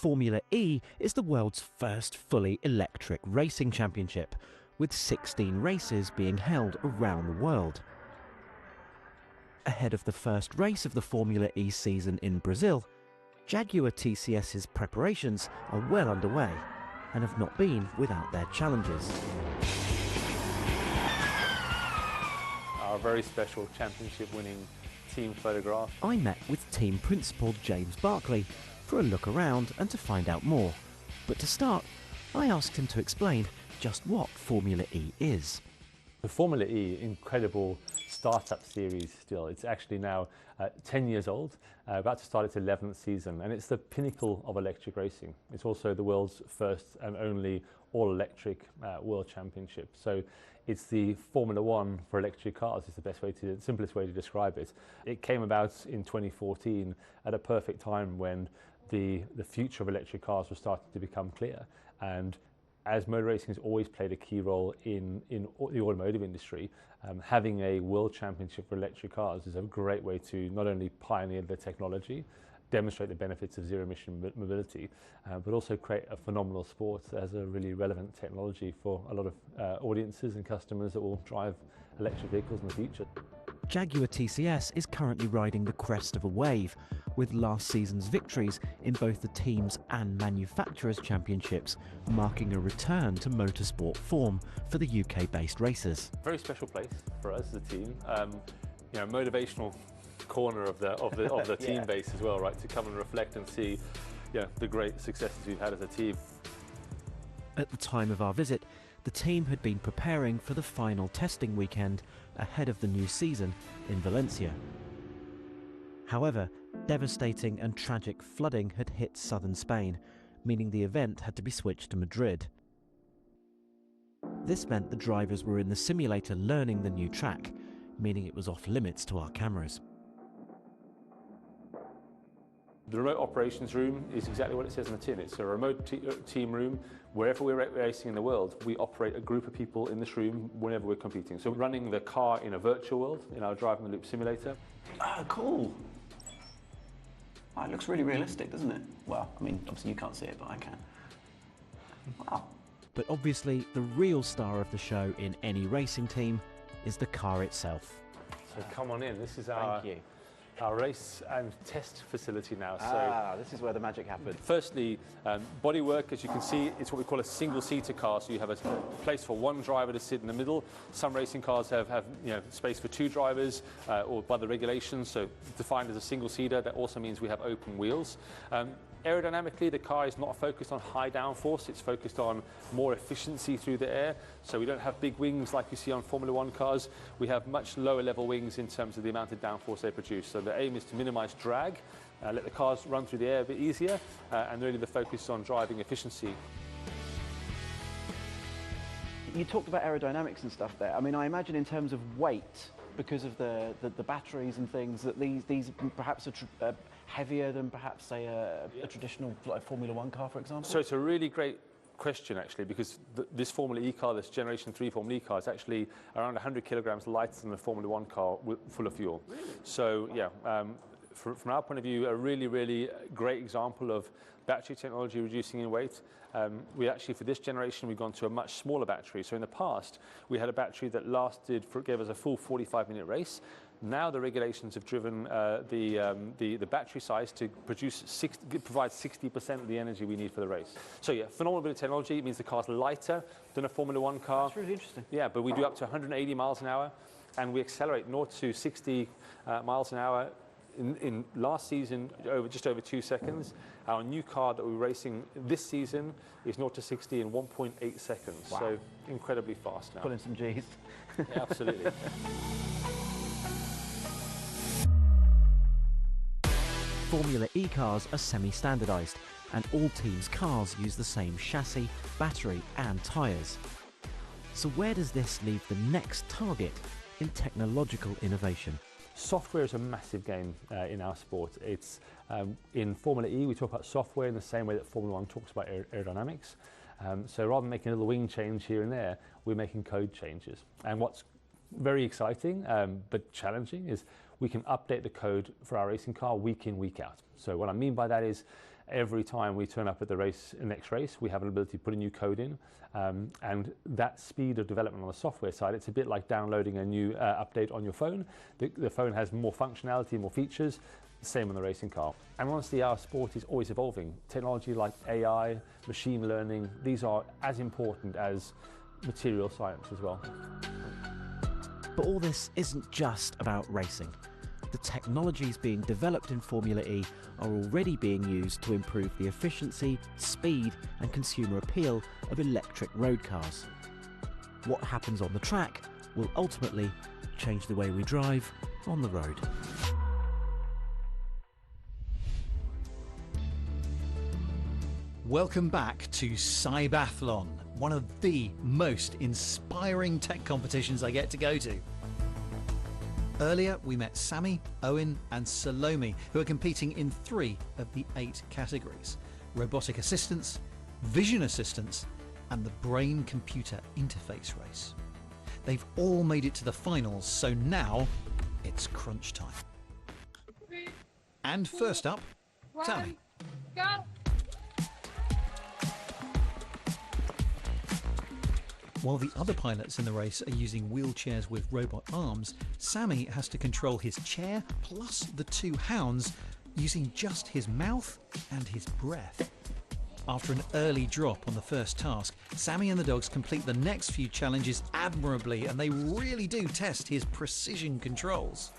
Formula E is the world's first fully electric racing championship, with 16 races being held around the world. Ahead of the first race of the Formula E season in Brazil, Jaguar TCS's preparations are well underway and have not been without their challenges. Our very special championship-winning team photograph. I met with team principal James Barclay for a look around and to find out more. But to start, I asked him to explain just what Formula E is. The Formula E, incredible startup series still. It's actually now 10 years old, about to start its 11th season, and it's the pinnacle of electric racing. It's also the world's first and only all-electric world championship. So it's the Formula One for electric cars is the simplest way to describe it. It came about in 2014 at a perfect time when the future of electric cars was starting to become clear. And as motor racing has always played a key role in the automotive industry, having a world championship for electric cars is a great way to not only pioneer the technology, demonstrate the benefits of zero-emission mobility, but also create a phenomenal sport as a really relevant technology for a lot of audiences and customers that will drive electric vehicles in the future. Jaguar TCS is currently riding the crest of a wave, with last season's victories in both the teams and manufacturers' championships marking a return to motorsport form for the UK-based racers. Very special place for us as a team. Motivational corner of the team Yeah. base as well, right? To come and reflect and see, the great successes we've had as a team. At the time of our visit, the team had been preparing for the final testing weekend ahead of the new season in Valencia. However, devastating and tragic flooding had hit southern Spain, meaning the event had to be switched to Madrid. This meant the drivers were in the simulator learning the new track, meaning it was off limits to our cameras. The remote operations room is exactly what it says on the tin. It's a remote team room. Wherever we're racing in the world, we operate a group of people in this room whenever we're competing. So running the car in a virtual world, in our driving the loop simulator. Ah, cool. Oh, it looks really realistic, doesn't it? Well, I mean, obviously you can't see it, but I can. Wow. But obviously, the real star of the show in any racing team is the car itself. So come on in. This is Thank you. our race and test facility now. This is where the magic happened. Firstly, bodywork, as you can see, it's what we call a single-seater car. So you have a place for one driver to sit in the middle. Some racing cars have space for two drivers, or by the regulations, so defined as a single-seater. That also means we have open wheels. Aerodynamically, the car is not focused on high downforce, it's focused on more efficiency through the air. So we don't have big wings like you see on Formula One cars. We have much lower level wings in terms of the amount of downforce they produce. So the aim is to minimize drag, let the cars run through the air a bit easier, and really the focus on driving efficiency. You talked about aerodynamics and stuff there. I mean, I imagine in terms of weight, because of the batteries and things, that these perhaps are heavier than perhaps, say, a traditional Formula One car, for example? So it's a really great question, actually, because this Formula E car, this Generation 3 Formula E car, is actually around 100 kilograms lighter than a Formula One car full of fuel. So, from our point of view, a really, really great example of battery technology reducing in weight. We actually, for this generation, we've gone to a much smaller battery. So in the past, we had a battery that gave us a full 45-minute race. Now the regulations have driven the battery size to provide 60% of the energy we need for the race. So yeah, phenomenal bit of technology. It means the car's lighter than a Formula One car. That's really interesting. Yeah, but we do up to 180 miles an hour, and we accelerate 0 to 60 miles an hour in last season just over 2 seconds. Our new car that we're racing this season is 0 to 60 in 1.8 seconds. Wow. So incredibly fast now. Pulling some G's. Yeah, absolutely. Formula E cars are semi-standardised, and all teams' cars use the same chassis, battery and tyres. So where does this leave the next target in technological innovation? Software is a massive game in our sport. It's in Formula E, we talk about software in the same way that Formula One talks about aerodynamics. So rather than making a little wing change here and there, we're making code changes. And what's very exciting but challenging is we can update the code for our racing car week in, week out. So what I mean by that is every time we turn up at the next race, we have an ability to put a new code in. And that speed of development on the software side, it's a bit like downloading a new update on your phone. The phone has more functionality, more features, same on the racing car. And honestly, our sport is always evolving. Technology like AI, machine learning, these are as important as material science as well. But all this isn't just about racing. The technologies being developed in Formula E are already being used to improve the efficiency, speed and consumer appeal of electric road cars. What happens on the track will ultimately change the way we drive on the road. Welcome back to Cybathlon, one of the most inspiring tech competitions I get to go to. Earlier, we met Sammy, Owen and Salome, who are competing in 3 of the 8 categories: robotic assistance, vision assistance and the brain-computer interface race. They've all made it to the finals, so now it's crunch time. And first up, Sammy. Go! While the other pilots in the race are using wheelchairs with robot arms, Sammy has to control his chair plus the 2 hounds using just his mouth and his breath. After an early drop on the first task, Sammy and the dogs complete the next few challenges admirably, and they really do test his precision controls.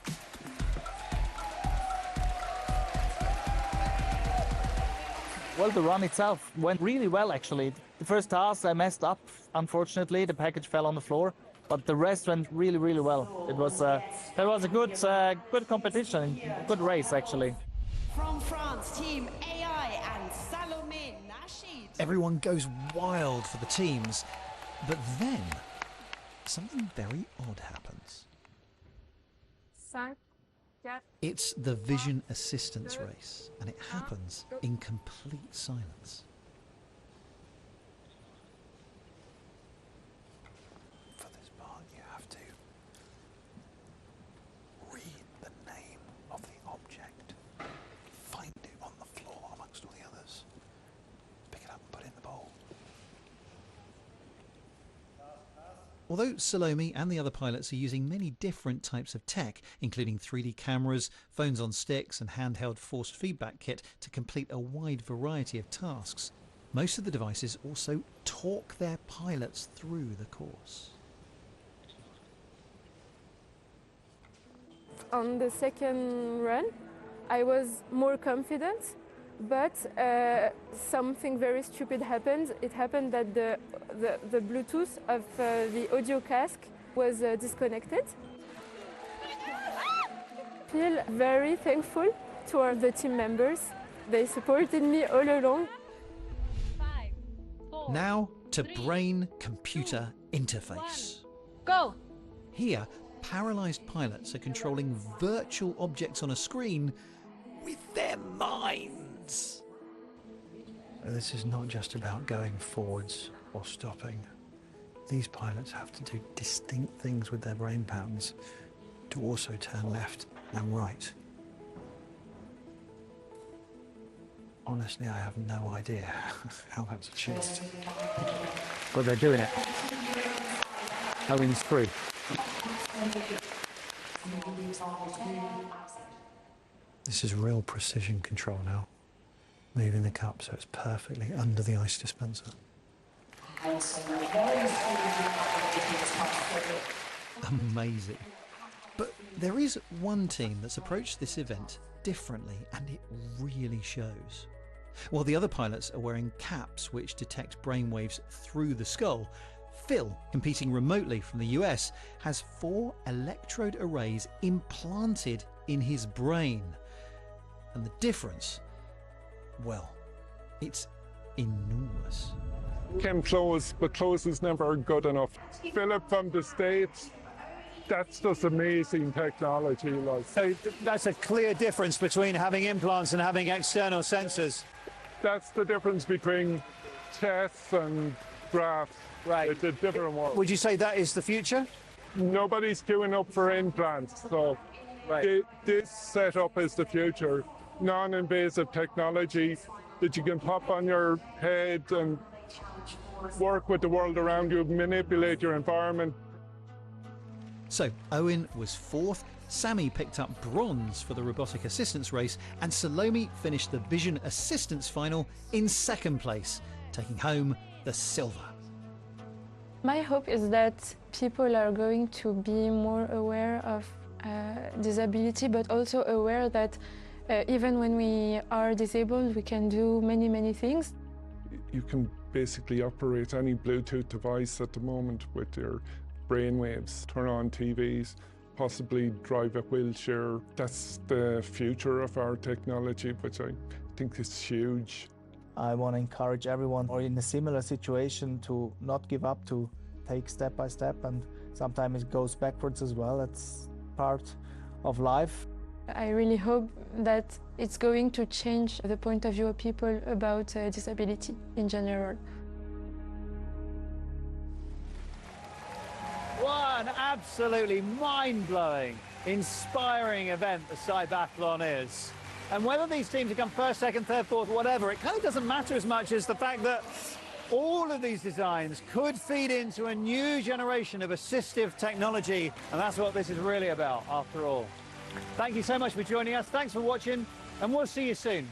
Well, the run itself went really well, actually. The first task I messed up, unfortunately. The package fell on the floor, but the rest went really, really well. It was that was a good competition, good race, actually. From France, Team AI and Salome Nasheed. Everyone goes wild for the teams, but then something very odd happens. 5, 4. It's the vision assistance race, and it happens in complete silence. For this part, you have to read the name of the object, find it on the floor amongst all the others, pick it up and put it in the bowl. Although Salome and the other pilots are using many different types of tech, including 3D cameras, phones on sticks and handheld forced feedback kit to complete a wide variety of tasks, most of the devices also talk their pilots through the course. On the second run, I was more confident, but something very stupid happened. It happened that the Bluetooth of the audio cask was disconnected. I feel very thankful to all the team members. They supported me all along. 5, 4. Now to brain-computer interface. Go! Here, paralysed pilots are controlling virtual objects on a screen with their minds. This is not just about going forwards or stopping. These pilots have to do distinct things with their brain patterns to also turn left and right. Honestly, I have no idea how that's achieved. But they're doing it. Owen's through. This is real precision control now. Moving the cup so it's perfectly under the ice dispenser. Amazing. But there is one team that's approached this event differently, and it really shows. While the other pilots are wearing caps which detect brainwaves through the skull, Phil, competing remotely from the US, has 4 electrode arrays implanted in his brain. And the difference, well, it's enormous. Came close, but close is never good enough. Philip from the States, that's just amazing technology. Like. So that's a clear difference between having implants and having external sensors. That's the difference between chess and graph. Right. It's a different world. Would you say that is the future? Nobody's queuing up for implants, so this setup is the future. Non-invasive technology. that you can pop on your head and work with the world around you, manipulate your environment. So Owen was fourth, Sammy picked up bronze for the robotic assistance race, and Salome finished the vision assistance final in second place, taking home the silver. My hope is that people are going to be more aware of disability, but also aware that even when we are disabled, we can do many, many things. You can basically operate any Bluetooth device at the moment with your brainwaves, turn on TVs, possibly drive a wheelchair. That's the future of our technology, which I think is huge. I want to encourage everyone or in a similar situation to not give up, to take step by step, and sometimes it goes backwards as well. It's part of life. I really hope that it's going to change the point of view of people about disability in general. What an absolutely mind-blowing, inspiring event the Cybathlon is. And whether these teams have come first, second, third, fourth, whatever, it kind of doesn't matter as much as the fact that all of these designs could feed into a new generation of assistive technology, and that's what this is really about, after all. Thank you so much for joining us. Thanks for watching, and we'll see you soon.